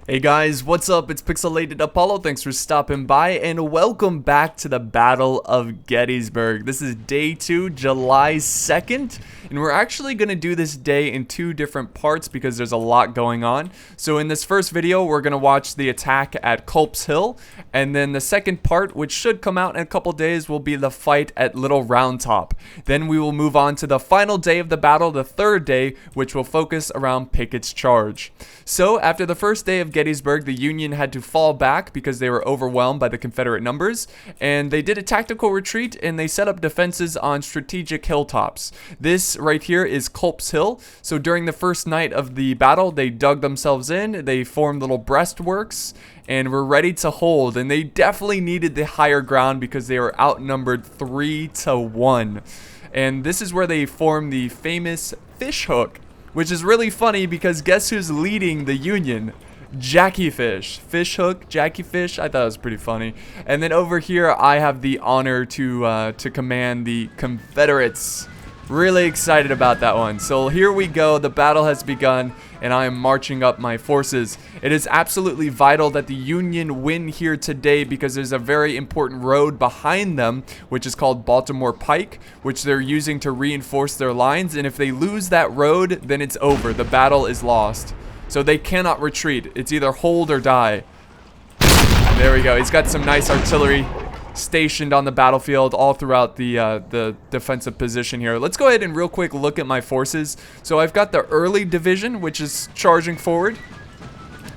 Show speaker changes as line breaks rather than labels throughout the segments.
Hey guys, what's up? It's Pixelated Apollo. Thanks for stopping by and welcome back to the Battle of Gettysburg. This is day 2, July 2nd, and we're actually going to do this day in 2 different parts because there's a lot going on. So in this first video, we're going to watch the attack at CULP'S Hill, and then the second part, which should come out in a couple days, will be the fight at Little Round Top. Then we will move on to the final day of the battle, the third day, which will focus around Pickett's charge. So after the first day of Gettysburg, the Union had to fall back because they were overwhelmed by the Confederate numbers, and they did a tactical retreat and they set up defenses on strategic hilltops. This right here is CULP'S Hill. So during the first night of the battle, they dug themselves in, they formed little breastworks, and were ready to hold, and they definitely needed the higher ground because they were outnumbered 3-1. And this is where they formed the famous fish hook, which is really funny because guess who's leading the Union? Jackie Fish. Fish hook, Jackie Fish. I thought it was pretty funny. And then over here, I have the honor to command the Confederates. Really excited about that one. So here we go. The battle has begun, and I am marching up my forces. It is absolutely vital that the Union win here today because there's a very important road behind them, which is called Baltimore Pike, which they're using to reinforce their lines. And if they lose that road, then it's over. The battle is lost. So they cannot retreat. It's either hold or die. There we go. He's got some nice artillery stationed on the battlefield all throughout the defensive position here. Let's go ahead and real quick look at my forces. So I've got the early division, which is charging forward,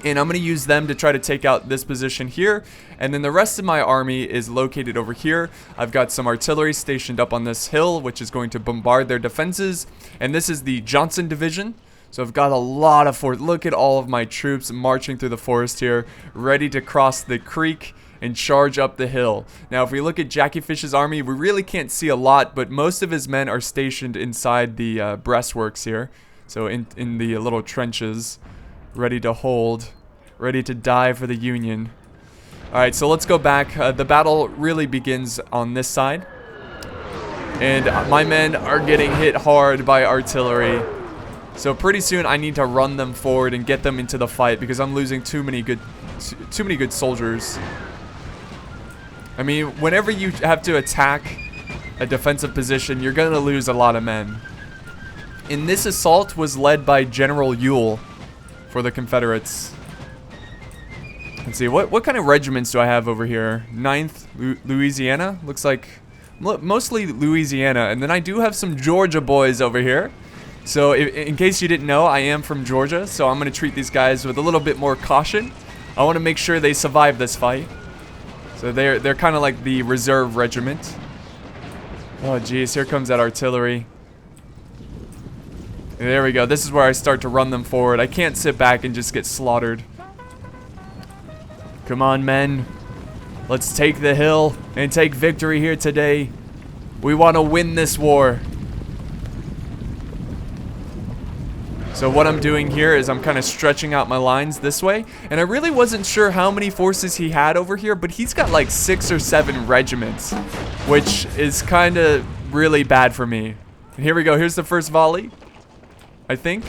and I'm going to use them to try to take out this position here. And then the rest of my army is located over here. I've got some artillery stationed up on this hill, which is going to bombard their defenses. And this is the Johnson division. So I've got a lot of force. Look at all of my troops marching through the forest here, ready to cross the creek and charge up the hill. Now, if we look at Jackie Fish's army, we really can't see a lot, but most of his men are stationed inside the breastworks here. So in the little trenches, ready to hold, ready to die for the Union. All right, so let's go back. The battle really begins on this side. And my men are getting hit hard by artillery. So pretty soon I need to run them forward and get them into the fight because I'm losing too many good soldiers. I mean, whenever you have to attack a defensive position, you're going to lose a lot of men. And this assault was led by General Ewell for the Confederates. Let's see, what kind of regiments do I have over here? 9th Louisiana? Looks like mostly Louisiana. And then I do have some Georgia boys over here. So in case you didn't know, I am from Georgia, so I'm going to treat these guys with a little bit more caution. I want to make sure they survive this fight. So they're kind of like the reserve regiment. Oh geez, here comes that artillery. There we go. This is where I start to run them forward. I can't sit back and just get slaughtered. Come on, men. Let's take the hill and take victory here today. We want to win this war. So what I'm doing here is I'm kind of stretching out my lines this way. And I really wasn't sure how many forces he had over here, but he's got like 6 or 7 regiments, which is kind of really bad for me. And here we go. Here's the first volley, I think.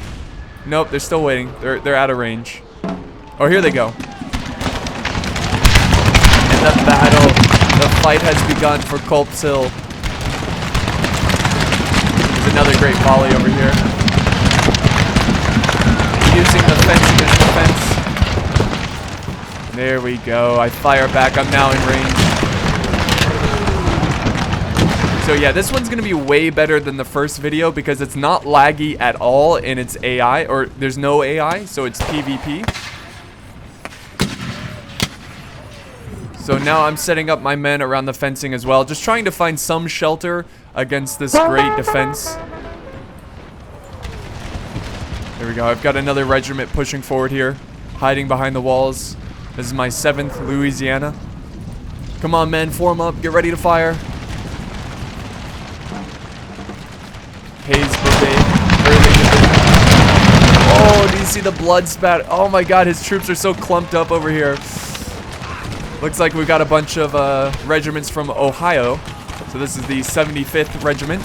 Nope, they're still waiting. They're out of range. Oh, here they go. And the fight has begun for CULP'S Hill. There's another great volley over here. Using the fencing as defense. There we go. I fire back. I'm now in range. So yeah, this one's going to be way better than the first video because it's not laggy at all and it's AI, or there's no AI, so it's PvP. So now I'm setting up my men around the fencing as well, just trying to find some shelter against this great defense. There we go. I've got another regiment pushing forward here, hiding behind the walls. This is my 7th Louisiana. Come on, men, form up. Get ready to fire. Hayes Brigade, early division. Oh, do you see the blood spat? Oh my God, his troops are so clumped up over here. Looks like we've got a bunch of regiments from Ohio. So this is the 75th Regiment.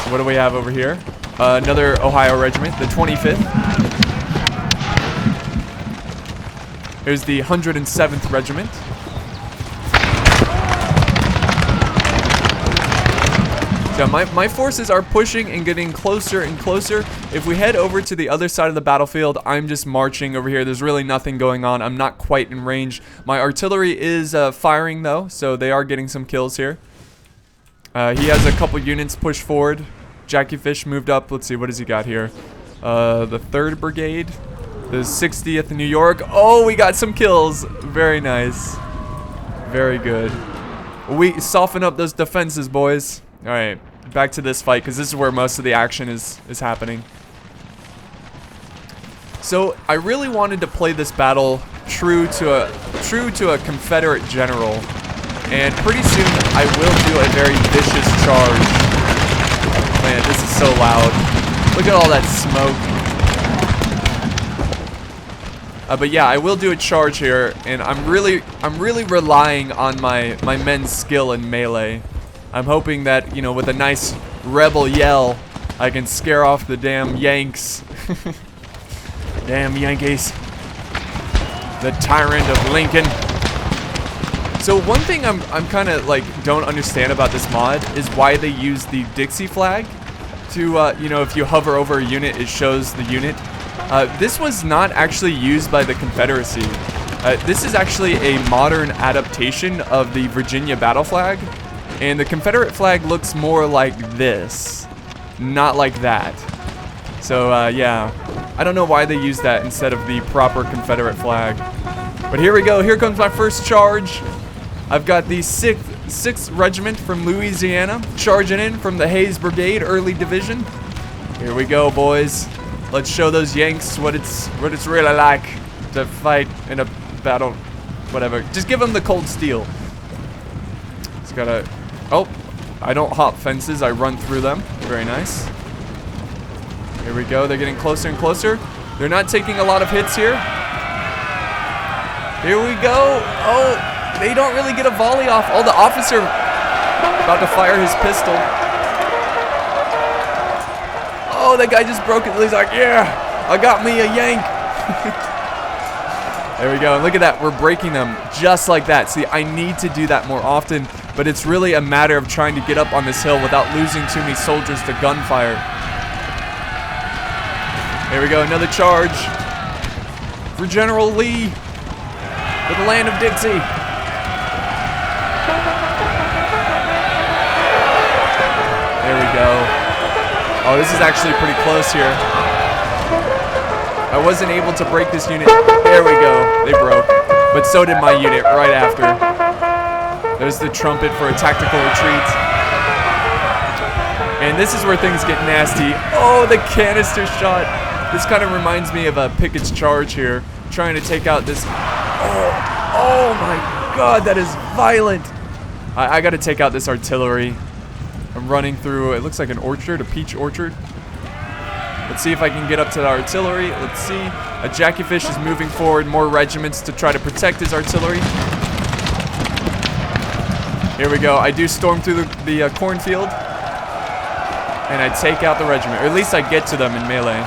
What do we have over here? Another Ohio regiment, the 25th. Here's the 107th Regiment. So my forces are pushing and getting closer and closer. If we head over to the other side of the battlefield, I'm just marching over here. There's really nothing going on. I'm not quite in range. My artillery is firing though, so they are getting some kills here. He has a couple units pushed forward. Jackie Fish moved up. Let's see, what has he got here? The 3rd Brigade, the 60th New York. Oh, we got some kills. Very nice. Very good. We soften up those defenses, boys. All right. Back to this fight, because this is where most of the action is happening. So I really wanted to play this battle true to a Confederate general, and pretty soon I will do a very vicious charge. Man, this is so loud. Look at all that smoke. But yeah, I will do a charge here, and I'm really relying on my men's skill in melee. I'm hoping that, you know, with a nice rebel yell, I can scare off the damn Yanks. Damn Yankees. The tyrant of Lincoln. So one thing I'm kind of like don't understand about this mod is why they use the Dixie flag to, you know, if you hover over a unit, it shows the unit. This was not actually used by the Confederacy. This is actually a modern adaptation of the Virginia battle flag. And the Confederate flag looks more like this, not like that. So, yeah. I don't know why they use that instead of the proper Confederate flag. But here we go. Here comes my first charge. I've got the 6th Regiment from Louisiana charging in from the Hayes Brigade, early division. Here we go, boys. Let's show those Yanks what it's really like to fight in a battle. Whatever. Just give them the cold steel. It's got a... Oh, I don't hop fences, I run through them. Very nice. Here we go, they're getting closer and closer. They're not taking a lot of hits here. Here we go. Oh, they don't really get a volley off. Oh, the officer about to fire his pistol. Oh, that guy just broke it. He's like, yeah, I got me a Yank. There we go. And look at that. We're breaking them just like that. See, I need to do that more often, but it's really a matter of trying to get up on this hill without losing too many soldiers to gunfire. There we go. Another charge for General Lee for the land of Dixie. There we go. Oh, this is actually pretty close here. I wasn't able to break this unit. There we go. They broke. But so did my unit right after. There's the trumpet for a tactical retreat. And this is where things get nasty. Oh, the canister shot. This kind of reminds me of Pickett's charge here. Trying to take out this... Oh my god, that is violent. I got to take out this artillery. I'm running through, it looks like an orchard, a peach orchard. Let's see if I can get up to the artillery. Let's see. Jackie Fish is moving forward, more regiments to try to protect his artillery. Here we go. I do storm through the cornfield. And I take out the regiment. Or at least I get to them in melee.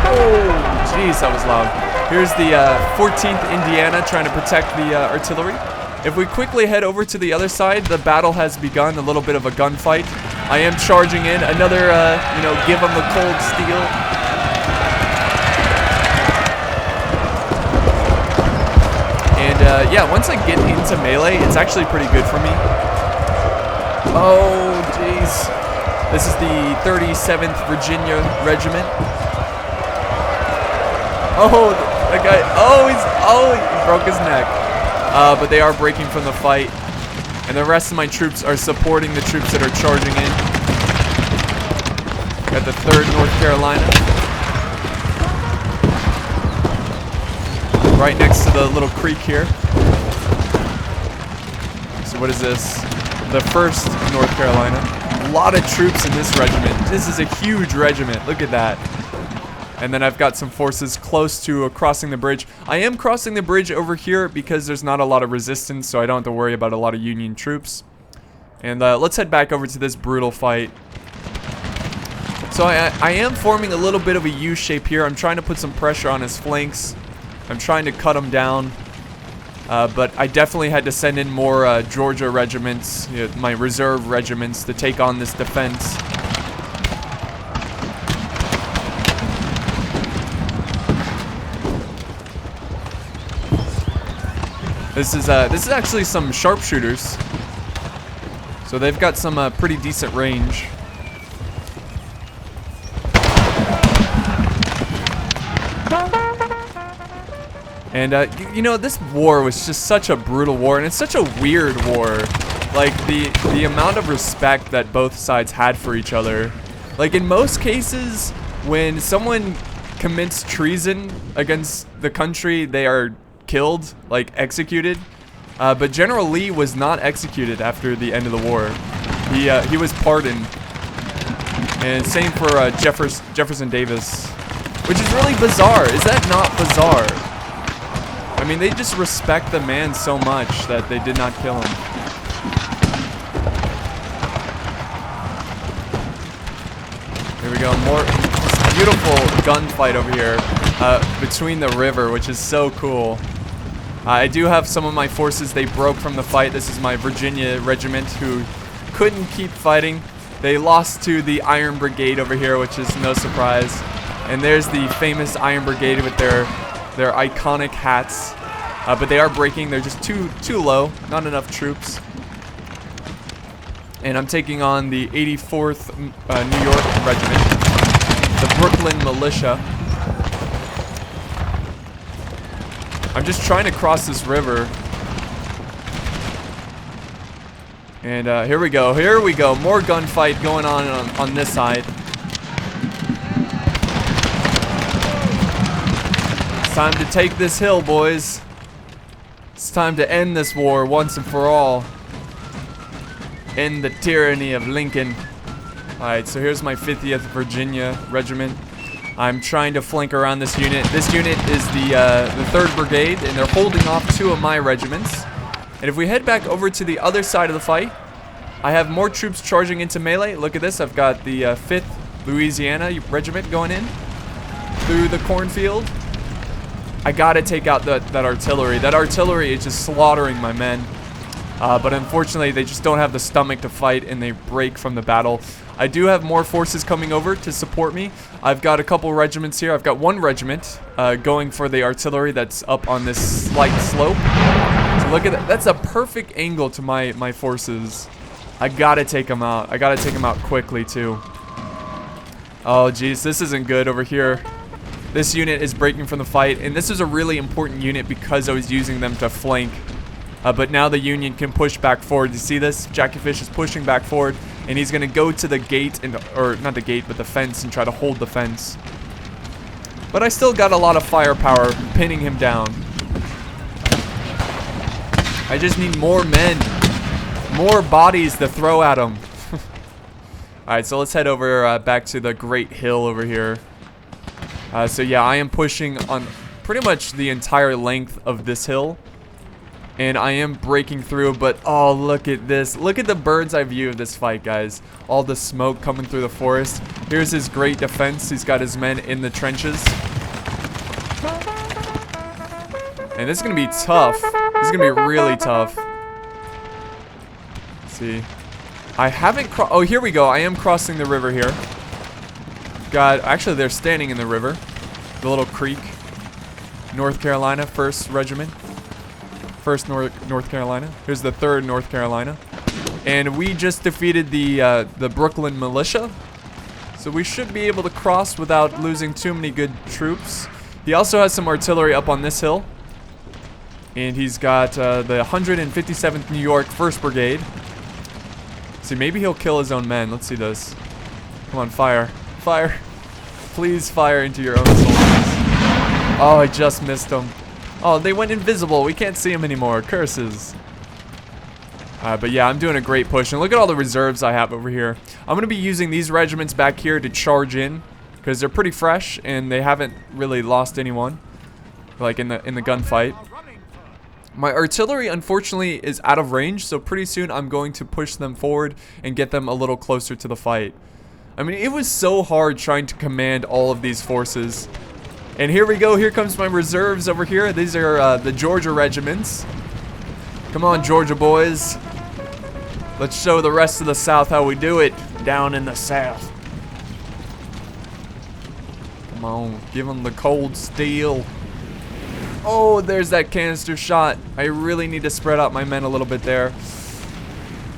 Oh, jeez, that was loud. Here's the 14th Indiana trying to protect the artillery. If we quickly head over to the other side, the battle has begun, a little bit of a gunfight. I am charging in, another, you know, give them the cold steel. And, yeah, once I get into melee, it's actually pretty good for me. Oh, jeez. This is the 37th Virginia Regiment. Oh, that guy, he broke his neck. But they are breaking from the fight. And the rest of my troops are supporting the troops that are charging in. Got the 3rd North Carolina. Right next to the little creek here. So what is this? The 1st North Carolina. A lot of troops in this regiment. This is a huge regiment. Look at that. And then I've got some forces close to crossing the bridge. I am crossing the bridge over here because there's not a lot of resistance, so I don't have to worry about a lot of Union troops. And let's head back over to this brutal fight. So So I am forming a little bit of a U shape here. I'm trying to put some pressure on his flanks. I'm trying to cut him down. But I definitely had to send in more Georgia regiments, my reserve regiments, to take on this defense. This is actually some sharpshooters. So they've got some pretty decent range. And you know, this war was just such a brutal war, and it's such a weird war. Like the amount of respect that both sides had for each other. Like in most cases, when someone commits treason against the country, they are killed, like executed. But General Lee was not executed after the end of the war. He was pardoned. And same for Jefferson Davis, which is really bizarre. Is that not bizarre? I mean, they just respect the man so much that they did not kill him. Here we go, more beautiful gunfight over here between the river, which is so cool. I do have some of my forces, they broke from the fight. This is my Virginia regiment who couldn't keep fighting. They lost to the Iron Brigade over here, which is no surprise. And there's the famous Iron Brigade with their iconic hats. But they are breaking, they're just too low, not enough troops. And I'm taking on the 84th New York Regiment, the Brooklyn Militia. I'm just trying to cross this river. And here we go, more gunfight going on this side. It's time to take this hill, boys. It's time to end this war once and for all. End the tyranny of Lincoln. Alright, so here's my 50th Virginia Regiment. I'm trying to flank around this unit. This unit is the 3rd Brigade, and they're holding off 2 of my regiments. And if we head back over to the other side of the fight, I have more troops charging into melee. Look at this. I've got the 5th Louisiana Regiment going in through the cornfield. I gotta take out that artillery. That artillery is just slaughtering my men. But unfortunately, they just don't have the stomach to fight, and they break from the battle. I do have more forces coming over to support me. I've got a couple regiments here. I've got 1 regiment going for the artillery that's up on this slight slope. So look at that. That's a perfect angle to my forces. I gotta take them out. I gotta take them out quickly, too. Oh, geez. This isn't good over here. This unit is breaking from the fight, and this is a really important unit because I was using them to flank. But now the Union can push back forward. You see this? Jackie Fish is pushing back forward, and he's going to go to the gate, or not the gate, but the fence, and try to hold the fence. But I still got a lot of firepower pinning him down. I just need more men. More bodies to throw at him. Alright, so let's head over back to the Great Hill over here. So yeah, I am pushing on pretty much the entire length of this hill. And I am breaking through, but oh, look at this. Look at the bird's eye view of this fight, guys. All the smoke coming through the forest. Here's his great defense. He's got his men in the trenches. And this is going to be tough. This is going to be really tough. Let's see. I haven't oh, here we go. I am crossing the river here. God, actually, they're standing in the river. The little creek. North Carolina, 1st Regiment. 1st North Carolina. Here's the 3rd North Carolina. And we just defeated the Brooklyn Militia. So we should be able to cross without losing too many good troops. He also has some artillery up on this hill. And he's got the 157th New York 1st Brigade. See, maybe he'll kill his own men. Let's see this. Come on, fire. Fire. Please fire into your own soldiers. Oh, I just missed them. Oh, they went invisible. We can't see them anymore. Curses. But yeah, I'm doing a great push. And look at all the reserves I have over here. I'm going to be using these regiments back here to charge in, because they're pretty fresh and they haven't really lost anyone, like in the gunfight. My artillery, unfortunately, is out of range, so pretty soon I'm going to push them forward and get them a little closer to the fight. I mean, it was so hard trying to command all of these forces. And here we go. Here comes my reserves over here. These are the Georgia regiments. Come on, Georgia boys. Let's show the rest of the South how we do it down in the South. Come on, give them the cold steel. Oh, there's that canister shot. I really need to spread out my men a little bit there.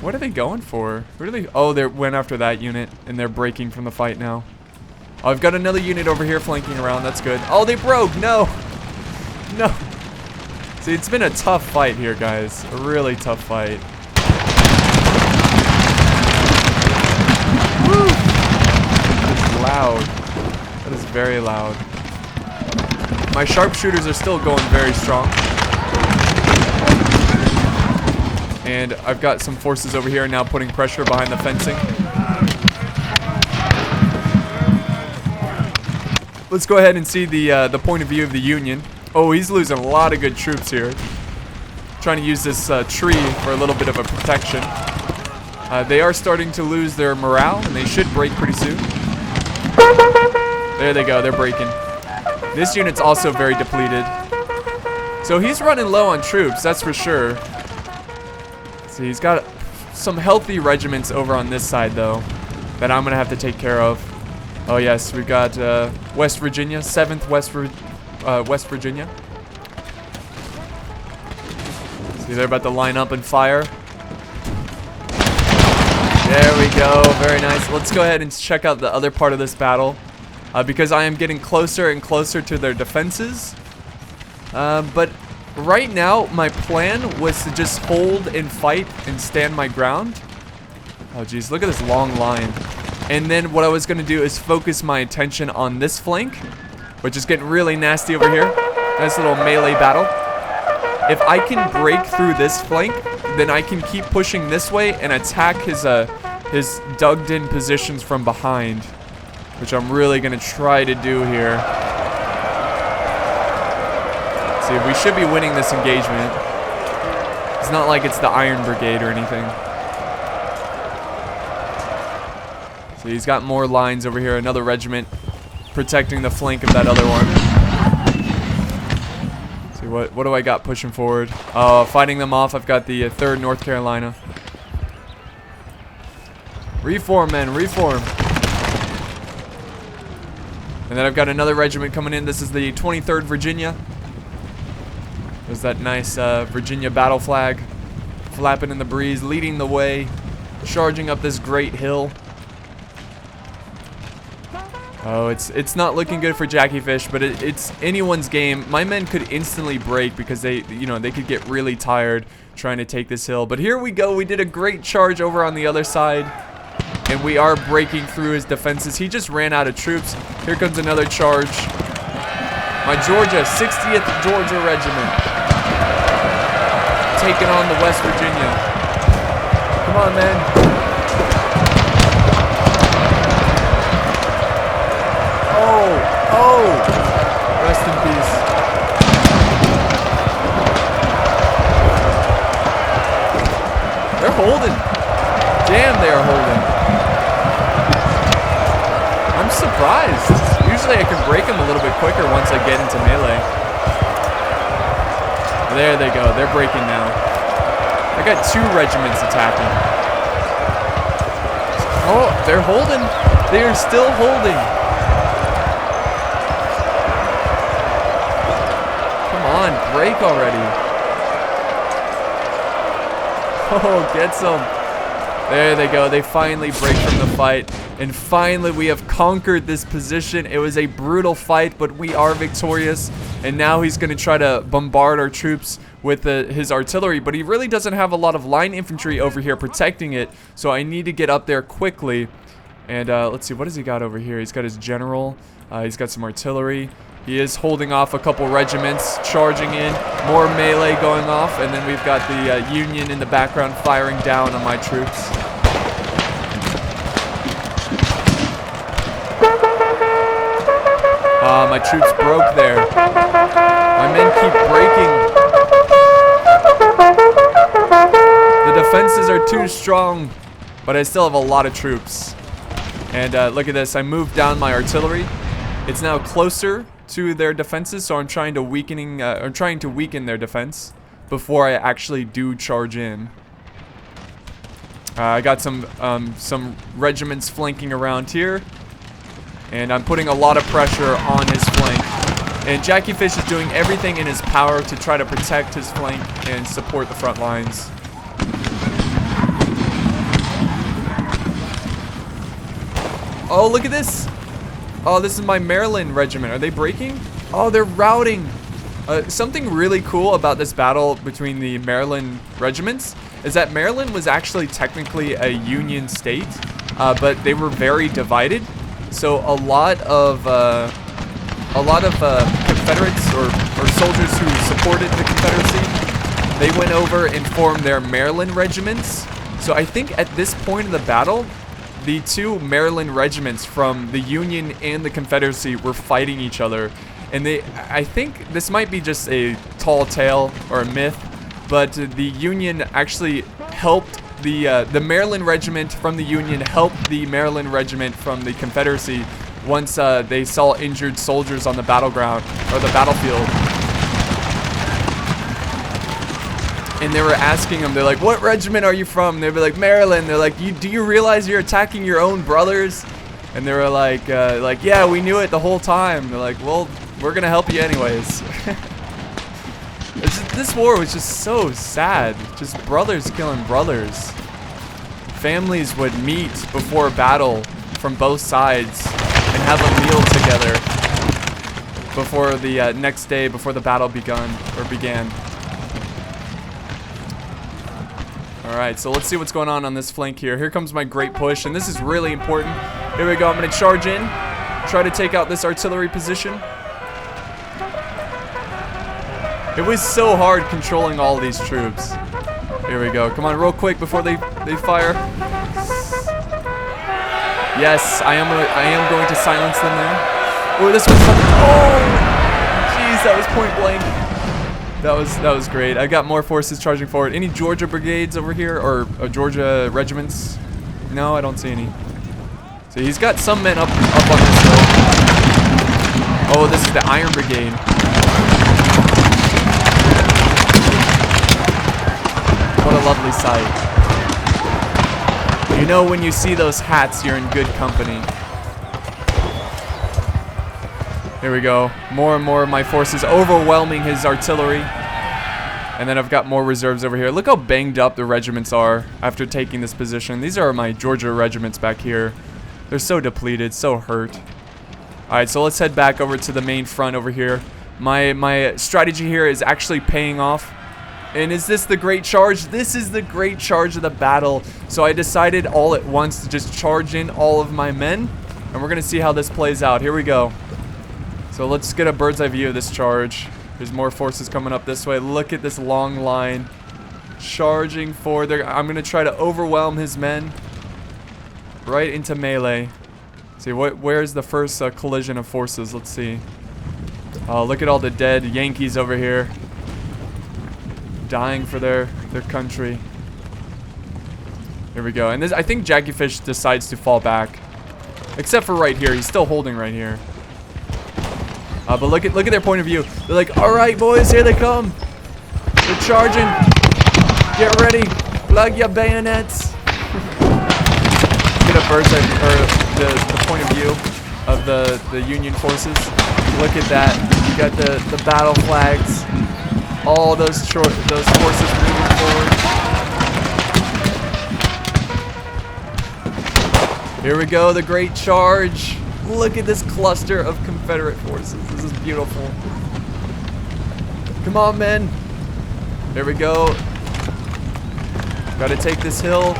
What are they going for? Who are they? Oh, they went after that unit, and they're breaking from the fight now. Oh, I've got another unit over here flanking around. That's good. Oh, they broke. No. No. See, it's been a tough fight here, guys. A really tough fight. Woo! That is loud. That is very loud. My sharpshooters are still going very strong. And I've got some forces over here now putting pressure behind the fencing. Let's go ahead and see the point of view of the Union. Oh, he's losing a lot of good troops here. Trying to use this tree for a little bit of a protection. They are starting to lose their morale, and they should break pretty soon. There they go, they're breaking. This unit's also very depleted. So he's running low on troops, that's for sure. See, he's got some healthy regiments over on this side, though, that I'm going to have to take care of. Oh, yes, we've got West Virginia, 7th West Virginia. See, they're about to line up and fire. There we go, very nice. Let's go ahead and check out the other part of this battle, because I am getting closer and closer to their defenses. But right now, my plan was to just hold and fight and stand my ground. Oh, geez, look at this long line. And then what I was going to do is focus my attention on this flank, which is getting really nasty over here. Nice little melee battle. If I can break through this flank, then I can keep pushing this way and attack his dug-in positions from behind, which I'm really going to try to do here. See, we should be winning this engagement. It's not like it's the Iron Brigade or anything. So he's got more lines over here. Another regiment protecting the flank of that other one. See, what do I got pushing forward? Fighting them off, I've got the 3rd North Carolina. Reform, men, reform. And then I've got another regiment coming in. This is the 23rd Virginia. There's that nice Virginia battle flag flapping in the breeze, leading the way, charging up this great hill. Oh, it's not looking good for Jackie Fish, but it's anyone's game. My men could instantly break because they could get really tired trying to take this hill. But here we go. We did a great charge over on the other side, and we are breaking through his defenses. He just ran out of troops. Here comes another charge. My Georgia, 60th Georgia Regiment, taking on the West Virginia. Come on, man. Oh, rest in peace. They're holding. Damn, they are holding. I'm surprised. Usually I can break them a little bit quicker once I get into melee. There they go. They're breaking now. I got 2 regiments attacking. Oh, they're holding. They are still holding. Break already. Oh, get some. There they go. They finally break from the fight. And finally, we have conquered this position. It was a brutal fight, but we are victorious. And now he's going to try to bombard our troops with his artillery. But he really doesn't have a lot of line infantry over here protecting it. So I need to get up there quickly. And let's see. What has he got over here? He's got his general. He's got some artillery. He is holding off a couple regiments, charging in, more melee going off, and then we've got the Union in the background firing down on my troops. My troops broke there. My men keep breaking. The defenses are too strong, but I still have a lot of troops. And look at this. I moved down my artillery. It's now closer to their defenses, so I'm trying to weaken their defense before I actually do charge in. I got some regiments flanking around here, and I'm putting a lot of pressure on his flank. And Jackie Fish is doing everything in his power to try to protect his flank and support the front lines. Oh, look at this. Oh, this is my Maryland regiment. Are they breaking? Oh, they're routing. Something really cool about this battle between the Maryland regiments is that Maryland was actually technically a Union state, but they were very divided. So a lot of Confederates or soldiers who supported the Confederacy, they went over and formed their Maryland regiments. So I think at this point of the battle, the two Maryland regiments from the Union and the Confederacy were fighting each other. And I think this might be just a tall tale or a myth, but the Union actually helped the Maryland regiment from the Union helped the Maryland regiment from the Confederacy once they saw injured soldiers on the battleground or the battlefield. And they were asking them, they're like, what regiment are you from? They'd be like, Maryland. They're like, do you realize you're attacking your own brothers? And they were like, yeah, we knew it the whole time. They're like, well, we're gonna help you anyways. This war was just so sad. Just brothers killing brothers. Families would meet before battle from both sides and have a meal together before the next day, before the battle began. Alright, so let's see what's going on this flank here. Here comes my great push, and this is really important. Here we go, I'm going to charge in, try to take out this artillery position. It was so hard controlling all these troops. Here we go, come on real quick before they fire. Yes, I am going to silence them there. Oh, this one's coming. Oh, jeez, that was point blank. That was great. I got more forces charging forward. Any Georgia brigades over here, or Georgia regiments? No, I don't see any. So he's got some men up on this hill. Oh, this is the Iron Brigade. What a lovely sight. You know, when you see those hats, you're in good company. Here we go. More and more of my forces overwhelming his artillery. And then I've got more reserves over here. Look how banged up the regiments are after taking this position. These are my Georgia regiments back here. They're so depleted, so hurt. Alright, so let's head back over to the main front over here. My strategy here is actually paying off. And is this the great charge? This is the great charge of the battle. So I decided all at once to just charge in all of my men. And we're going to see how this plays out. Here we go. So let's get a bird's eye view of this charge. There's more forces coming up this way. Look at this long line. Charging forward. I'm going to try to overwhelm his men. Right into melee. See, where's the first collision of forces? Let's see. Oh, look at all the dead Yankees over here. Dying for their country. Here we go. And this, I think Jackie Fish decides to fall back. Except for right here. He's still holding right here. But look at their point of view. They're like, all right, boys, here they come. They're charging. Get ready. Plug your bayonets. Get a bird's eye, or the point of view of the Union forces. Look at that. You got the battle flags. All those forces moving forward. Here we go, the great charge. Look at this cluster of Confederate forces. This is beautiful. Come on, men. There we go. Gotta take this hill.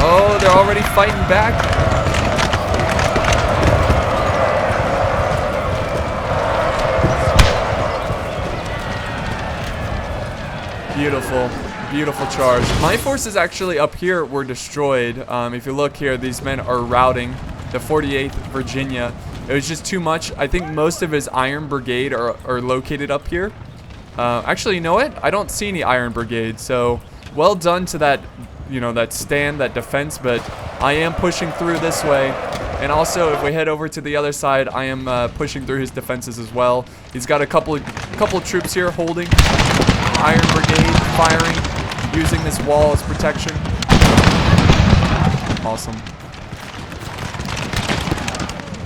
Oh, they're already fighting back. Beautiful. Beautiful charge. My forces actually up here were destroyed. If you look here, these men are routing the 48th Virginia. It was just too much. I think most of his Iron Brigade are located up here. Actually, you know what? I don't see any Iron Brigade. So, well done to that, you know, that stand, that defense, but I am pushing through this way. And also, if we head over to the other side, I am pushing through his defenses as well. He's got a couple of troops here holding. Iron Brigade firing, using this wall as protection. Awesome.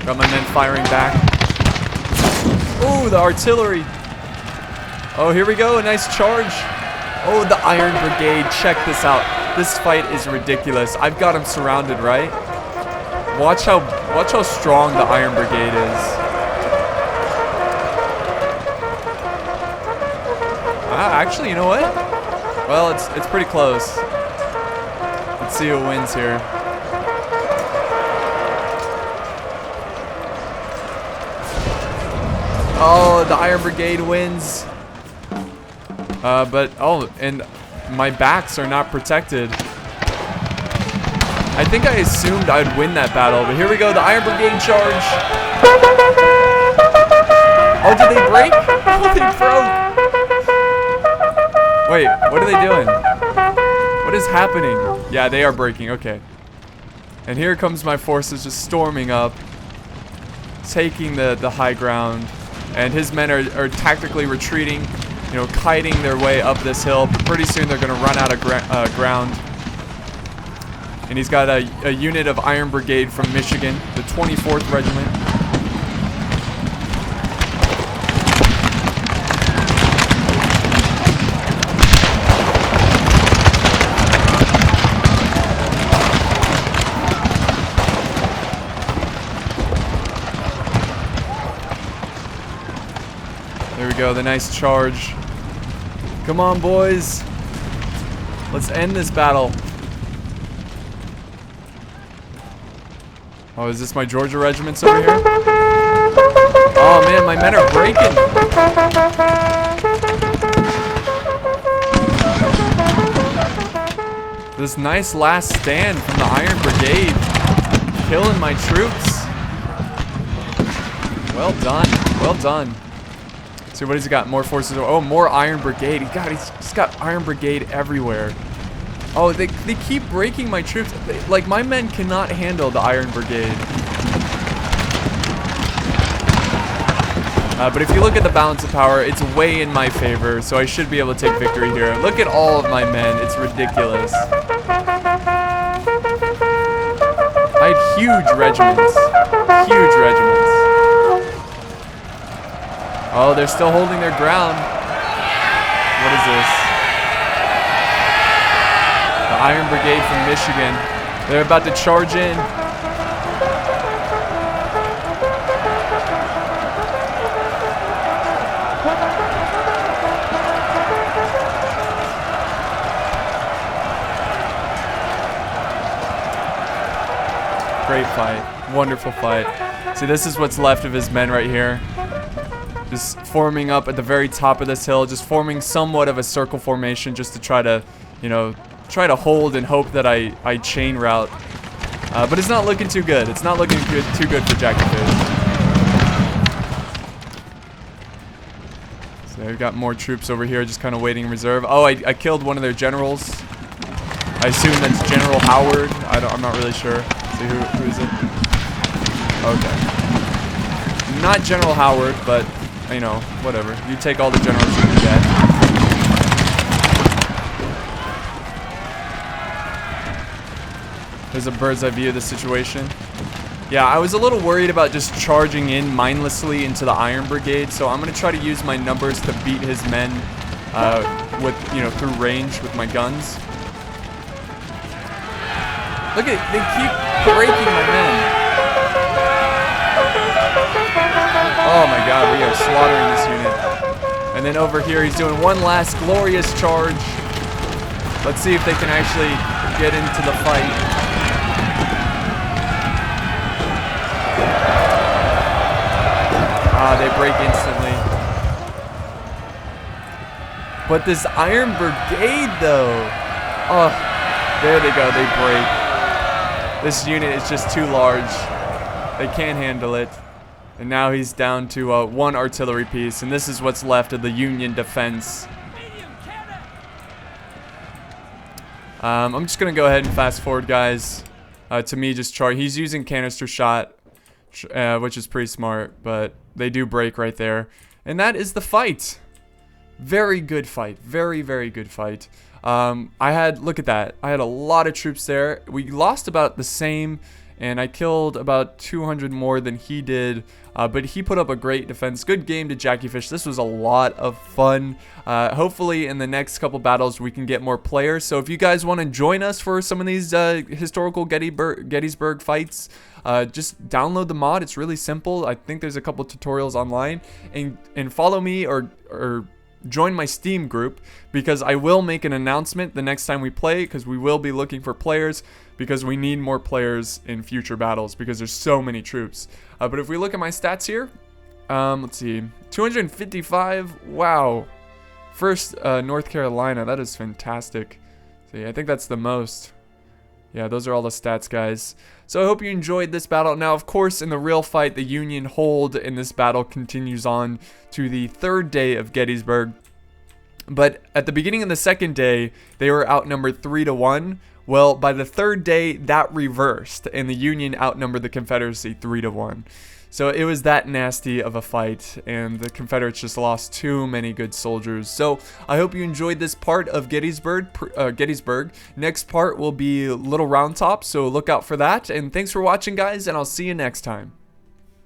Got my men firing back. Ooh, the artillery. Oh, here we go, a nice charge. Oh, the Iron Brigade, check this out. This fight is ridiculous. I've got him surrounded, right? Watch how strong the Iron Brigade is. Actually, you know what? Well, it's pretty close. Let's see who wins here. Oh, the Iron Brigade wins. And my backs are not protected. I think I assumed I'd win that battle, but here we go, the Iron Brigade charge. Oh, did they break? Oh, they broke. Wait, what are they doing? What is happening? Yeah, they are breaking, okay. And here comes my forces just storming up, taking the high ground. And his men are tactically retreating, you know, kiting their way up this hill. But pretty soon they're going to run out of ground. And he's got a unit of Iron Brigade from Michigan, the 24th Regiment. There we go, the nice charge. Come on, boys. Let's end this battle. Oh, is this my Georgia regiments over here? Oh man, my men are breaking. This nice last stand from the Iron Brigade. Killing my troops. Well done, well done. See what he's got, more forces. Oh, more Iron Brigade. God, he's got Iron Brigade everywhere. Oh, they keep breaking my troops. Like, my men cannot handle the Iron Brigade. But if you look at the balance of power, it's way in my favor, so I should be able to take victory here. Look at all of my men. It's ridiculous. I had huge regiments. Huge regiments. Oh, they're still holding their ground. What is this? The Iron Brigade from Michigan. They're about to charge in. Great fight. Wonderful fight. See, this is what's left of his men right here. Just forming up at the very top of this hill, just forming somewhat of a circle formation just to try to, you know, try to hold and hope that I chain route. But it's not looking too good. It's not looking too good for Jack the Fish. So they've got more troops over here just kind of waiting in reserve. Oh, I killed one of their generals. I assume that's General Howard. I'm not really sure. Let's see, who is it? Okay. Not General Howard, but you know, whatever. You take all the generals you can get. There's a bird's eye view of the situation. Yeah, I was a little worried about just charging in mindlessly into the Iron Brigade, so I'm going to try to use my numbers to beat his men with, you know, through range with my guns. Look at, they keep breaking my men. Oh my god, we are slaughtering this unit. And then over here, he's doing one last glorious charge. Let's see if they can actually get into the fight. Ah, they break instantly. But this Iron Brigade, though. Oh, there they go, they break. This unit is just too large. They can't handle it. And now he's down to one artillery piece, and this is what's left of the Union defense. I'm just gonna go ahead and fast forward, guys. To me, just charge. He's using canister shot, which is pretty smart, but they do break right there. And that is the fight. Very good fight. Very, very good fight. Look at that. I had a lot of troops there. We lost about the same, and I killed about 200 more than he did. But he put up a great defense. Good game to Jackie Fish. This was a lot of fun. Hopefully in the next couple battles we can get more players. So if you guys want to join us for some of these historical Gettysburg fights, just download the mod. It's really simple. I think there's a couple tutorials online. And follow me or join my Steam group, because I will make an announcement the next time we play, because we will be looking for players, because we need more players in future battles because there's so many troops. But if we look at my stats here, let's see, 255. Wow. First, North Carolina. That is fantastic. See, I think that's the most. Yeah, those are all the stats, guys. So I hope you enjoyed this battle. Now, of course, in the real fight, the Union hold in this battle continues on to the third day of Gettysburg. But at the beginning of the second day, they were outnumbered 3-1. Well, by the third day, that reversed, and the Union outnumbered the Confederacy 3-1. So it was that nasty of a fight, and the Confederates just lost too many good soldiers. So I hope you enjoyed this part of Gettysburg. Next part will be Little Round Top, so look out for that. And thanks for watching, guys, and I'll see you next time.